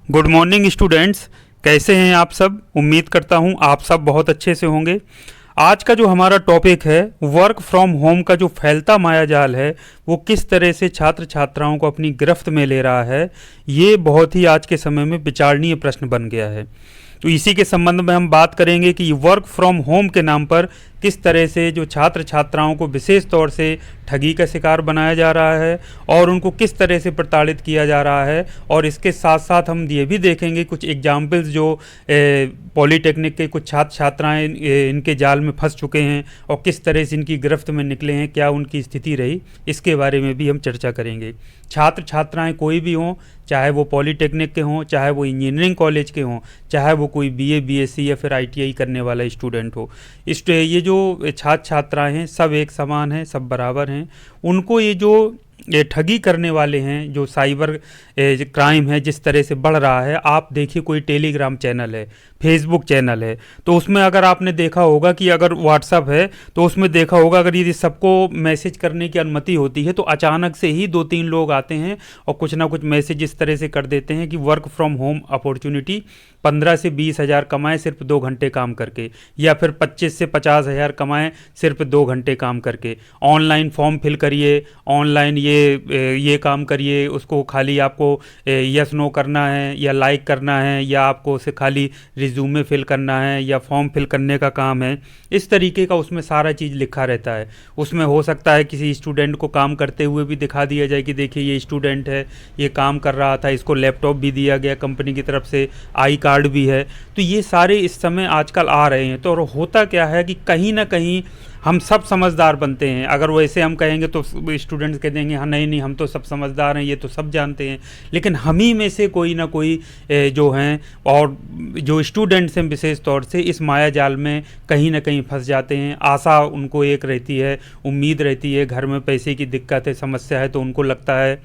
Good morning students. कैसे हैं आप सब? उम्मीद करता हूं आप सब बहुत अच्छे से होंगे। आज का जो हमारा टॉपिक है, वर्क फ्रॉम होम का जो फैलता मायाजाल है वो किस तरह से छात्र छात्राओं को अपनी गिरफ्त में ले रहा है, ये बहुत ही आज के समय में विचारणीय प्रश्न बन गया है। तो इसी के संबंध में हम बात करेंगे कि वर्क फ्रॉम होम के नाम पर किस तरह से जो छात्र छात्राओं को विशेष तौर से ठगी का शिकार बनाया जा रहा है और उनको किस तरह से प्रताड़ित किया जा रहा है। और इसके साथ साथ हम ये भी देखेंगे कुछ एग्जाम्पल्स जो पॉलीटेक्निक के कुछ छात्र छात्राएँ इनके जाल में फंस चुके हैं और किस तरह से इनकी गिरफ्त में निकले हैं, क्या उनकी स्थिति रही, इसके बारे में भी हम चर्चा करेंगे। छात्र छात्राएँ कोई भी हों, चाहे वो पॉलीटेक्निक के हों, चाहे वो इंजीनियरिंग कॉलेज के हों, चाहे वो कोई बीए बीएससी या फिर आईटीआई करने वाला स्टूडेंट हो, ये जो छात्र छात्राएं हैं सब एक समान हैं, सब बराबर हैं। उनको ये ठगी करने वाले हैं, जो साइबर क्राइम है जिस तरह से बढ़ रहा है। आप देखिए कोई टेलीग्राम चैनल है, फेसबुक चैनल है, तो उसमें अगर आपने देखा होगा कि अगर व्हाट्सअप है तो उसमें देखा होगा अगर यदि सबको मैसेज करने की अनुमति होती है तो अचानक से ही 2-3 लोग आते हैं और कुछ ना कुछ मैसेज इस तरह से कर देते हैं कि वर्क फ्रॉम होम अपॉर्चुनिटी, 15 से 20 हज़ार कमाएं सिर्फ 2 घंटे काम करके, या फिर 25 से 50 हज़ार कमाएं सिर्फ 2 घंटे काम करके। ऑनलाइन फॉर्म फिल करिए, ऑनलाइन ये काम करिए, उसको खाली आपको यस नो करना है या लाइक करना है, या आपको उसे खाली रिज्यूमे फिल करना है या फॉर्म फिल करने का काम है। इस तरीके का उसमें सारा चीज़ लिखा रहता है। उसमें हो सकता है किसी स्टूडेंट को काम करते हुए भी दिखा दिया जाए कि देखिए ये स्टूडेंट है, ये काम कर रहा था, इसको लैपटॉप भी दिया गया कंपनी की तरफ से, आई कार्ड भी है। तो ये सारे इस समय आजकल आ रहे हैं। तो और होता क्या है कि कहीं ना कहीं हम सब समझदार बनते हैं। अगर वैसे हम कहेंगे तो स्टूडेंट्स कह देंगे हाँ नहीं हम तो सब समझदार हैं, ये तो सब जानते हैं। लेकिन हम ही में से कोई ना कोई जो हैं और जो स्टूडेंट्स हैं विशेष तौर से इस माया जाल में कहीं ना कहीं फंस जाते हैं। आशा उनको एक रहती है, उम्मीद रहती है, घर में पैसे की दिक्कत है, समस्या है, तो उनको लगता है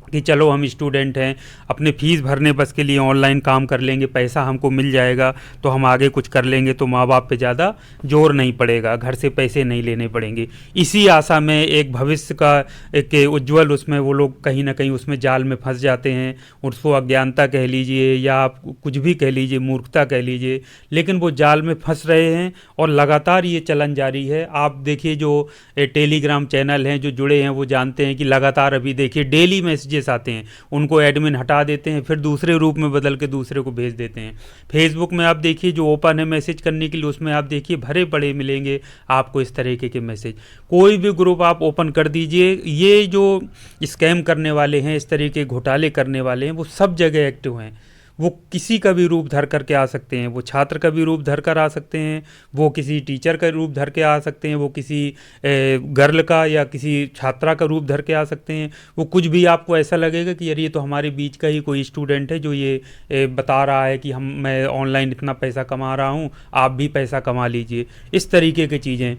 कि चलो हम स्टूडेंट हैं, अपने फ़ीस भरने बस के लिए ऑनलाइन काम कर लेंगे, पैसा हमको मिल जाएगा तो हम आगे कुछ कर लेंगे, तो माँ बाप पे ज़्यादा जोर नहीं पड़ेगा, घर से पैसे नहीं लेने पड़ेंगे। इसी आशा में एक भविष्य का एक उज्ज्वल उसमें वो लोग कहीं ना कहीं उसमें जाल में फंस जाते हैं। उसको अज्ञानता कह लीजिए या आप कुछ भी कह लीजिए, मूर्खता कह लीजिए, लेकिन वो जाल में फंस रहे हैं और लगातार ये चलन जारी है। आप देखिए जो टेलीग्राम चैनल हैं जो जुड़े हैं वो जानते हैं कि लगातार अभी देखिए डेली मैसेजेस आते हैं, उनको एडमिन हटा देते हैं, फिर दूसरे रूप में बदल के दूसरे को भेज देते हैं। फेसबुक में आप देखिए जो ओपन है मैसेज करने के लिए, उसमें आप देखिए भरे पड़े मिलेंगे आपको इस तरीके के मैसेज। कोई भी ग्रुप आप ओपन कर दीजिए, ये जो स्कैम करने वाले हैं, इस तरीके घोटाले करने वाले हैं, वो सब जगह एक्टिव हैं। वो किसी का भी रूप धर करके आ सकते हैं, वो छात्र का भी रूप धर कर आ सकते हैं, वो किसी टीचर का रूप धर के आ सकते हैं, वो किसी गर्ल का या किसी छात्रा का रूप धर के आ सकते हैं। वो कुछ भी आपको ऐसा लगेगा कि यार ये तो हमारे बीच का ही कोई स्टूडेंट है जो ये बता रहा है कि मैं ऑनलाइन इतना पैसा कमा रहा हूँ, आप भी पैसा कमा लीजिए, इस तरीके की चीज़ें।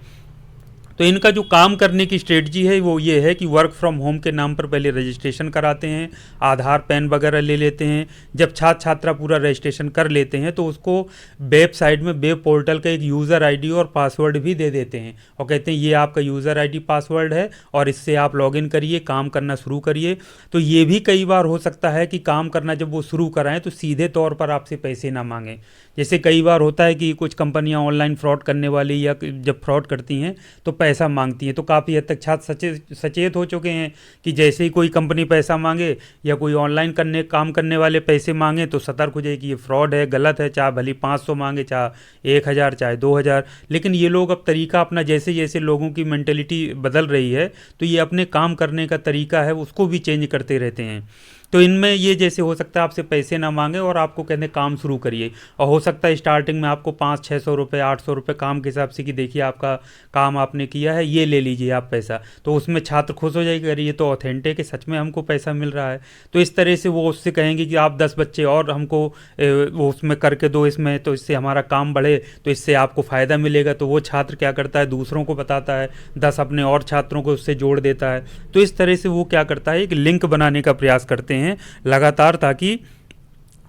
तो इनका जो काम करने की स्ट्रेटजी है वो ये है कि वर्क फ्रॉम होम के नाम पर पहले रजिस्ट्रेशन कराते हैं, आधार पैन वगैरह ले लेते हैं। जब छात्र छात्रा पूरा रजिस्ट्रेशन कर लेते हैं तो उसको वेबसाइट में, वेब पोर्टल का एक यूज़र आईडी और पासवर्ड भी दे देते हैं और कहते हैं ये आपका यूज़र आईडी पासवर्ड है और इससे आप लॉगिन करिए, काम करना शुरू करिए। तो ये भी कई बार हो सकता है कि काम करना जब वो शुरू कराएं तो सीधे तौर पर आपसे पैसे ना मांगें। जैसे कई बार होता है कि कुछ कंपनियां ऑनलाइन फ्रॉड करने वाली या जब फ्रॉड करती हैं तो पैसा मांगती हैं, तो काफ़ी हद तक छात्र सचेत हो चुके हैं कि जैसे ही कोई कंपनी पैसा मांगे या कोई ऑनलाइन काम करने वाले पैसे मांगे तो सतर्क हो जाए कि ये फ्रॉड है, गलत है, चाहे भली 500 मांगे, चाहे 1000, चाहे 2000। लेकिन ये लोग अब तरीका अपना, जैसे जैसे लोगों की मेंटेलिटी बदल रही है तो ये अपने काम करने का तरीका है उसको भी चेंज करते रहते हैं। तो इनमें ये जैसे हो सकता है आपसे पैसे ना मांगे और आपको कहने काम शुरू करिए, और हो सकता है स्टार्टिंग में आपको 500-600 रुपये, 800 रुपये काम के हिसाब से कि देखिए आपका काम आपने किया है, ये ले लीजिए आप पैसा। तो उसमें छात्र खुश हो जाएगा, अरे ये तो ऑथेंटिक है, सच में हमको पैसा मिल रहा है। तो इस तरह से वो उससे कहेंगे कि आप 10 बच्चे और हमको वो उसमें करके दो इसमें, तो इससे हमारा काम बढ़े, तो इससे आपको फ़ायदा मिलेगा। तो वो छात्र क्या करता है, दूसरों को बताता है, 10 अपने और छात्रों को उससे जोड़ देता है। तो इस तरह से वो क्या करता है, एक लिंक बनाने का प्रयास करते हैं लगातार, ताकि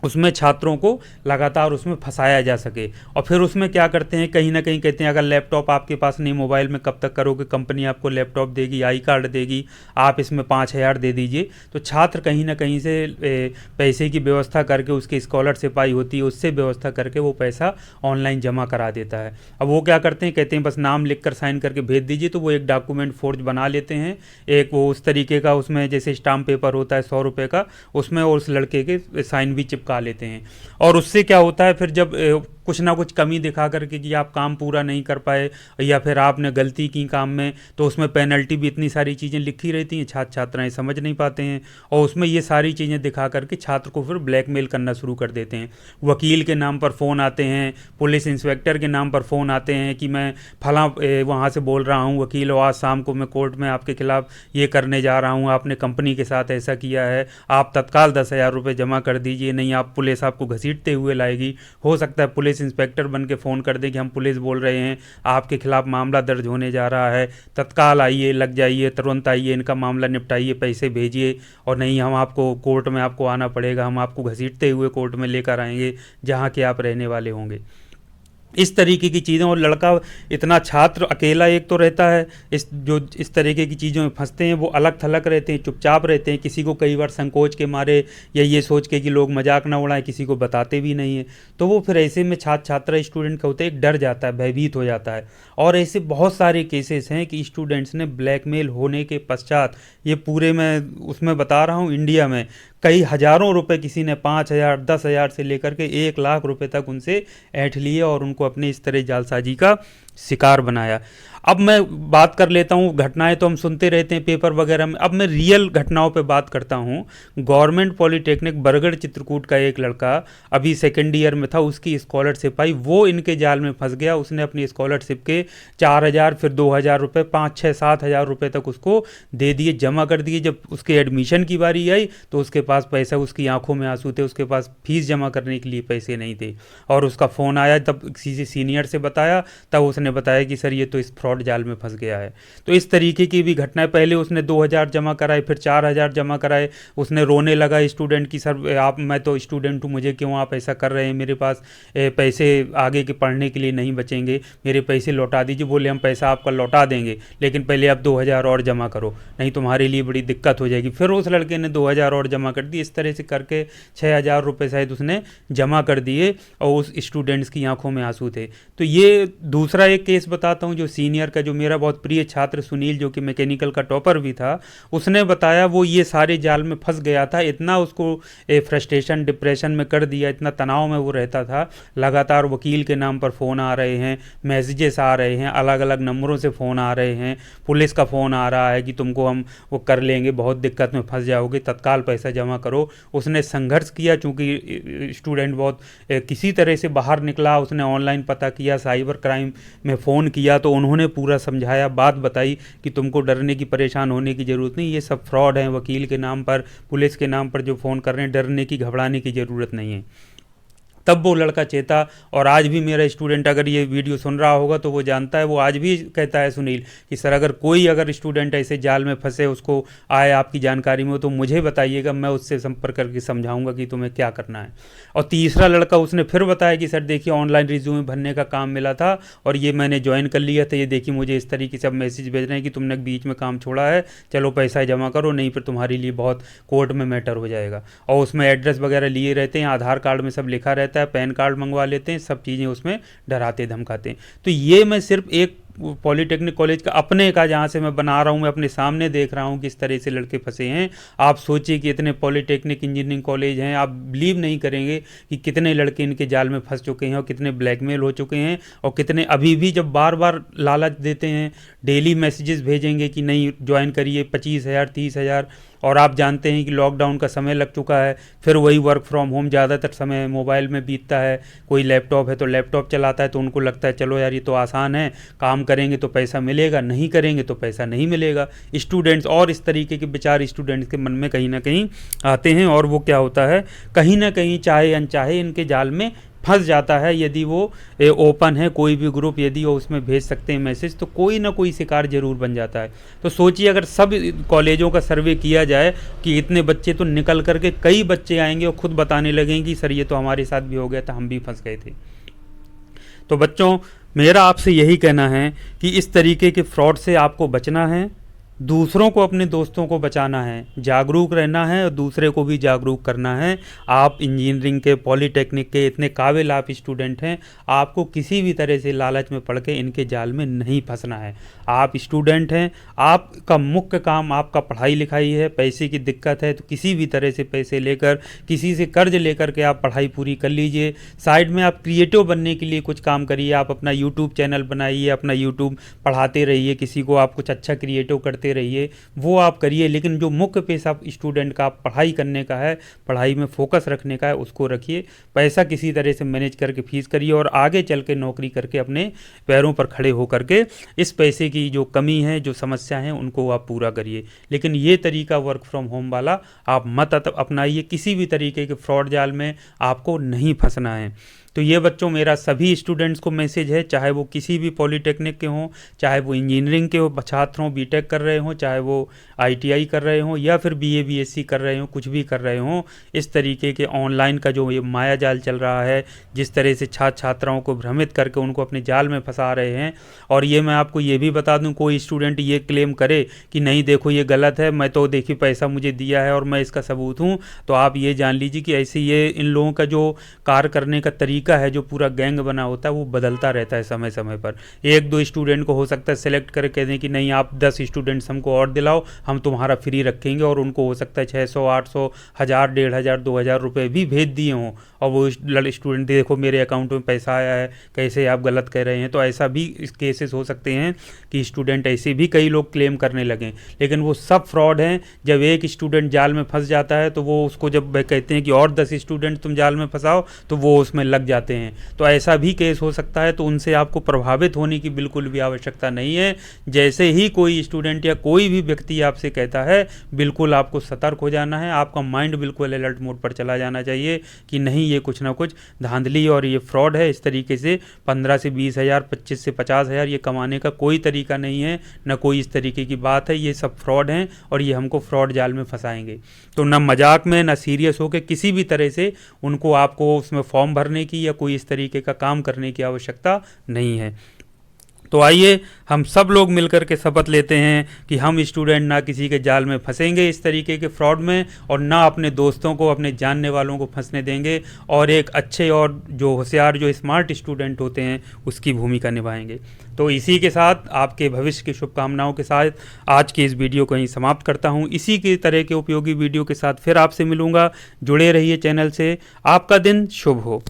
उसमें छात्रों को लगातार उसमें फंसाया जा सके। और फिर उसमें क्या करते हैं, कहीं ना कहीं कहते हैं अगर लैपटॉप आपके पास नहीं, मोबाइल में कब तक करोगे, कंपनी आपको लैपटॉप देगी, आई कार्ड देगी, आप इसमें 5,000 दे दीजिए। तो छात्र कहीं ना कहीं से पैसे की व्यवस्था करके, उसकी स्कॉलरशिप आई होती है उससे व्यवस्था करके वो पैसा ऑनलाइन जमा करा देता है। अब वो क्या करते हैं, कहते हैं बस नाम लिख कर साइन करके भेज दीजिए, तो वो एक डॉक्यूमेंट फोर्ज बना लेते हैं, एक वो उस तरीके का, उसमें जैसे स्टाम्प पेपर होता है 100 रुपये का, उसमें और उस लड़के के साइन भी चिपका लेते हैं। और उससे क्या होता है, फिर जब कुछ ना कुछ कमी दिखा करके कि आप काम पूरा नहीं कर पाए या फिर आपने गलती की काम में, तो उसमें पेनल्टी भी इतनी सारी चीज़ें लिखी रहती हैं, छात्र छात्राएं समझ नहीं पाते हैं, और उसमें ये सारी चीज़ें दिखा करके छात्र को फिर ब्लैकमेल करना शुरू कर देते हैं। वकील के नाम पर फ़ोन आते हैं, पुलिस इंस्पेक्टर के नाम पर फ़ोन आते हैं कि मैं फलां वहाँ से बोल रहा हूँ वकील, और आज शाम को मैं कोर्ट में आपके खिलाफ ये करने जा रहा हूँ, आपने कंपनी के साथ ऐसा किया है, आप तत्काल 10,000 रुपये जमा कर दीजिए, नहीं आप पुलिस आपको घसीटते हुए लाएगी। हो सकता है पुलिस इंस्पेक्टर बन के फ़ोन कर दे कि हम पुलिस बोल रहे हैं, आपके खिलाफ मामला दर्ज होने जा रहा है, तत्काल आइए, लग जाइए, तुरंत आइए, इनका मामला निपटाइए, पैसे भेजिए, और नहीं हम आपको कोर्ट में आपको आना पड़ेगा, हम आपको घसीटते हुए कोर्ट में लेकर आएंगे जहाँ के आप रहने वाले होंगे। इस तरीके की चीज़ें, और लड़का इतना, छात्र अकेला एक तो रहता है, इस तरीके की चीज़ों में फंसते हैं, वो अलग थलग रहते हैं, चुपचाप रहते हैं, किसी को कई बार संकोच के मारे या ये सोच के कि लोग मजाक ना उड़ाएं, किसी को बताते भी नहीं है, तो वो फिर ऐसे में छात्र छात्रा स्टूडेंट का होता है, एक डर जाता है, भयभीत हो जाता है। और ऐसे बहुत सारे केसेस हैं कि स्टूडेंट्स ने ब्लैकमेल होने के पश्चात, ये पूरे मैं उसमें बता रहा हूँ इंडिया में, कई हज़ारों रुपए किसी ने 5,000 10,000 से लेकर के 1 लाख रुपए तक उनसे ऐंठ लिए और उनको अपने इस तरह जालसाजी का शिकार बनाया। अब मैं बात कर लेता हूँ, घटनाएं तो हम सुनते रहते हैं पेपर वगैरह में, अब मैं रियल घटनाओं पे बात करता हूँ। गवर्नमेंट पॉलिटेक्निक बरगढ़ चित्रकूट का एक लड़का अभी सेकेंड ईयर में था, उसकी स्कॉलरशिप आई, वो इनके जाल में फंस गया। उसने अपनी स्कॉलरशिप के 4,000 फिर 2,000 रुपये, 5 6 7,000 रुपये तक उसको दे दिए, जमा कर दिए। जब उसके एडमिशन की बारी आई तो उसके पास पैसा, उसकी आंखों में आंसू थे, उसके पास फीस जमा करने के लिए पैसे नहीं थे। और उसका फ़ोन आया, तब किसी सीनियर से बताया, तब उसने बताया कि सर ये तो इस फ्रॉड जाल में फंस गया है। तो इस तरीके की भी घटनाएं, पहले उसने 2,000 जमा कराए, फिर 4,000 जमा कराए, उसने रोने लगा स्टूडेंट की, सर आप, मैं तो स्टूडेंट हूँ, मुझे क्यों आप ऐसा कर रहे हैं, मेरे पास पैसे आगे के पढ़ने के लिए नहीं बचेंगे, मेरे पैसे लौटा दीजिए। बोले हम पैसा आपका लौटा देंगे, लेकिन पहले आप 2,000 और जमा करो, नहीं तुम्हारे लिए बड़ी दिक्कत हो जाएगी। फिर उस लड़के ने 2,000 और जमा कर दिए। इस तरह से करके 6,000 रुपये शायद उसने जमा कर दिए, और उस स्टूडेंट्स की आंखों में आंसू थे। तो ये दूसरा एक केस बताता हूँ, जो सीनियर का, जो मेरा बहुत प्रिय छात्र सुनील, जो कि मैकेनिकल का टॉपर भी था, उसने बताया वो ये सारे जाल में फंस गया था। इतना उसको फ्रस्ट्रेशन, डिप्रेशन में कर दिया, इतना तनाव में वो रहता था, लगातार वकील के नाम पर फ़ोन आ रहे हैं, मैसेजेस आ रहे हैं, अलग अलग नंबरों से फ़ोन आ रहे हैं, पुलिस का फ़ोन आ रहा है कि तुमको हम वो कर लेंगे, बहुत दिक्कत में फंस जाओगे, तत्काल पैसा जमा करो। उसने संघर्ष किया, चूँकि स्टूडेंट बहुत किसी तरह से बाहर निकला, उसने ऑनलाइन पता किया, साइबर क्राइम में फ़ोन किया, तो उन्होंने पूरा समझाया, बात बताई कि तुमको डरने की, परेशान होने की ज़रूरत नहीं, ये सब फ्रॉड है, वकील के नाम पर, पुलिस के नाम पर जो फ़ोन कर रहे हैं, डरने की, घबराने की ज़रूरत नहीं है। तब वो लड़का चेता। और आज भी मेरा स्टूडेंट अगर ये वीडियो सुन रहा होगा तो वो जानता है, वो आज भी कहता है सुनील कि सर अगर स्टूडेंट ऐसे जाल में फंसे, उसको आए आपकी जानकारी में हो तो मुझे बताइएगा, मैं उससे संपर्क करके समझाऊंगा कि तुम्हें क्या करना है। और तीसरा लड़का, उसने फिर बताया कि सर देखिए ऑनलाइन रिज्यूमे भरने का काम मिला था और ये मैंने ज्वाइन कर लिया था, ये देखिए मुझे इस तरीके से अब मैसेज भेज रहे हैं कि तुमने बीच में काम छोड़ा है, चलो पैसा जमा करो, नहीं फिर तुम्हारे लिए बहुत कोर्ट में मैटर हो जाएगा। और उसमें एड्रेस वगैरह लिए रहते हैं, आधार कार्ड में सब लिखा रहता है, पैन कार्ड मंगवा लेते हैं, सब चीज़ें उसमें डराते धमकाते हैं। तो ये मैं सिर्फ एक पॉलिटेक्निक कॉलेज का अपने का जहाँ से मैं बना रहा हूँ, मैं अपने सामने देख रहा हूँ किस तरह से लड़के फंसे हैं। आप सोचिए कि इतने पॉलिटेक्निक इंजीनियरिंग कॉलेज हैं, आप बिलीव नहीं करेंगे कि कितने लड़के इनके जाल में फंस चुके हैं और कितने ब्लैकमेल हो चुके हैं, और कितने अभी भी जब बार बार लालच देते हैं, डेली मैसेजेस भेजेंगे कि नहीं ज्वाइन करिए, 25,000 30,000। और आप जानते हैं कि लॉकडाउन का समय लग चुका है, फिर वही वर्क फ्रॉम होम, ज़्यादातर समय मोबाइल में बीतता है, कोई लैपटॉप है तो लैपटॉप चलाता है, तो उनको लगता है चलो यार ये तो आसान है, काम करेंगे तो पैसा मिलेगा, नहीं करेंगे तो पैसा नहीं मिलेगा। स्टूडेंट्स और इस तरीके के विचार स्टूडेंट्स के मन में कहीं ना कहीं आते हैं, और वो क्या होता है, कहीं ना कहीं चाहे अनचाहे इनके जाल में फंस जाता है, यदि वो ओपन है कोई भी ग्रुप, यदि वो उसमें भेज सकते हैं मैसेज, तो कोई ना कोई शिकार जरूर बन जाता है। तो सोचिए अगर सब कॉलेजों का सर्वे किया जाए कि इतने बच्चे, तो निकल करके कई बच्चे आएंगे और खुद बताने लगेंगे कि सर ये तो हमारे साथ भी हो गया था, हम भी फंस गए थे। तो बच्चों, मेरा आपसे यही कहना है कि इस तरीके के फ्रॉड से आपको बचना है, दूसरों को, अपने दोस्तों को बचाना है, जागरूक रहना है और दूसरे को भी जागरूक करना है। आप इंजीनियरिंग के, पॉलीटेक्निक के इतने काबिल आप स्टूडेंट हैं, आपको किसी भी तरह से लालच में पड़ के इनके जाल में नहीं फंसना है। आप स्टूडेंट हैं, आपका मुख्य काम आपका पढ़ाई लिखाई है। पैसे की दिक्कत है तो किसी भी तरह से पैसे लेकर, किसी से कर्ज लेकर के आप पढ़ाई पूरी कर लीजिए। साइड में आप क्रिएटिव बनने के लिए कुछ काम करिए, आप अपना यूट्यूब चैनल बनाइए, अपना यूट्यूब पढ़ाते रहिए, किसी को आप कुछ अच्छा क्रिएटिव करते रहिए, वो आप करिए। लेकिन जो मुख्य पेशा स्टूडेंट का पढ़ाई करने का है, पढ़ाई में फोकस रखने का है, उसको रखिए। पैसा किसी तरह से मैनेज करके फीस करिए और आगे चल के नौकरी करके अपने पैरों पर खड़े होकर के इस पैसे की जो कमी है, जो समस्या है, उनको आप पूरा करिए। लेकिन ये तरीका वर्क फ्रॉम होम वाला आप मत अपनाइए। किसी भी तरीके के फ्रॉड जाल में आपको नहीं फंसना है। तो ये बच्चों मेरा सभी स्टूडेंट्स को मैसेज है, चाहे वो किसी भी पॉलीटेक्निक के हों, चाहे वो इंजीनियरिंग के छात्र हों, बीटेक कर रहे हों, चाहे वो आईटीआई कर रहे हों या फिर बीए बीएससी कर रहे हों, कुछ भी कर रहे हों। इस तरीके के ऑनलाइन का जो ये माया जाल चल रहा है, जिस तरह से छात्र छात्राओं को भ्रमित करके उनको अपने जाल में फंसा रहे हैं। और ये मैं आपको ये भी बता दूं, कोई स्टूडेंट ये क्लेम करे कि नहीं देखो ये गलत है, मैं तो देखिए पैसा मुझे दिया है और मैं इसका सबूत हूँ, तो आप ये जान लीजिए कि ऐसे ये इन लोगों का जो कार्य करने का तरीका है, जो पूरा गैंग बना होता है, वो बदलता रहता है समय समय पर। एक दो स्टूडेंट को हो सकता है सेलेक्ट करके कह दें कि नहीं आप 10 स्टूडेंट्स हमको और दिलाओ, हम तुम्हारा फ्री रखेंगे, और उनको हो सकता है 600, 800, 1000, 1500, 2000 रुपये भी भेज दिए हों, और वो स्टूडेंट देखो मेरे अकाउंट में पैसा आया है, कैसे आप गलत कह रहे हैं। तो ऐसा भी केसेस हो सकते हैं कि स्टूडेंट ऐसे भी कई लोग क्लेम करने लगें, लेकिन वो सब फ्रॉड हैं। जब एक स्टूडेंट जाल में फंस जाता है तो वो उसको जब कहते हैं कि और 10 स्टूडेंट तुम जाल में फंसाओ, तो वो उसमें लग जाते हैं। तो ऐसा भी केस हो सकता है, तो उनसे आपको प्रभावित होने की बिल्कुल भी आवश्यकता नहीं है। जैसे ही कोई स्टूडेंट या कोई भी व्यक्ति आपसे कहता है, बिल्कुल आपको सतर्क हो जाना है, आपका माइंड बिल्कुल अलर्ट मोड पर चला जाना चाहिए कि नहीं ये कुछ ना कुछ धांधली और ये फ्रॉड है। इस तरीके से 15 से 20 हज़ार, 25 से 50 हज़ार ये कमाने का कोई तरीका नहीं है, ना कोई इस तरीके की बात है। ये सब फ्रॉड हैं और ये हमको फ्रॉड जाल में फंसाएंगे। तो ना मजाक में, ना सीरियस होकर किसी भी तरह से उनको आपको उसमें फॉर्म भरने की या कोई इस तरीके का काम करने की आवश्यकता नहीं है। तो आइए हम सब लोग मिलकर के शपथ लेते हैं कि हम स्टूडेंट ना किसी के जाल में फंसेंगे इस तरीके के फ्रॉड में, और ना अपने दोस्तों को, अपने जानने वालों को फंसने देंगे, और एक अच्छे और जो होशियार, जो स्मार्ट स्टूडेंट होते हैं उसकी भूमिका निभाएंगे। तो इसी के साथ आपके भविष्य की शुभकामनाओं के साथ आज की इस वीडियो को यहीं समाप्त करता हूं। इसी के तरह के उपयोगी वीडियो के साथ फिर आपसे मिलूंगा। जुड़े रहिए चैनल से। आपका दिन शुभ हो।